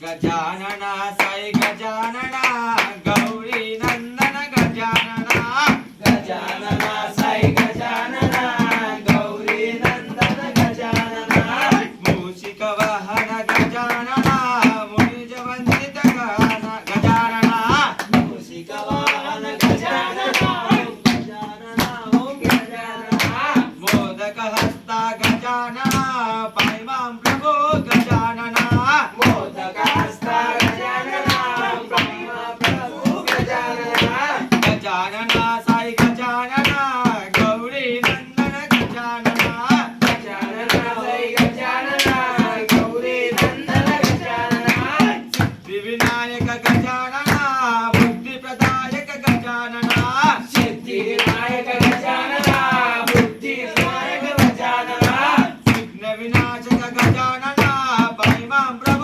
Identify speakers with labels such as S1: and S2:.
S1: गजानना साई गजानना गौरी नंदन गजानना गजानना साई गजानना गौरी नंदन गजानना मूषिक वाहन गजानना मुनिज वंदित गजानना मूषिक वाहन गजानना गजानना ओम गजानना मोदक हस्ता गजानना पाहिमां प्रभो गजानना मोदक हस्ता गजानना पाहिमां प्रभो गजानना गजानना साई गजानना गौरी नंदन गजानना गजानना साई गजानना गौरी नंदन गजानना सिद्धि विनायक गजानना बुद्धि प्रदायक गजानना सिद्धि विनायक गजानना बुद्धि प्रदायक गजानना विघ्न विनाशक गजानना पाहिमां प्रभो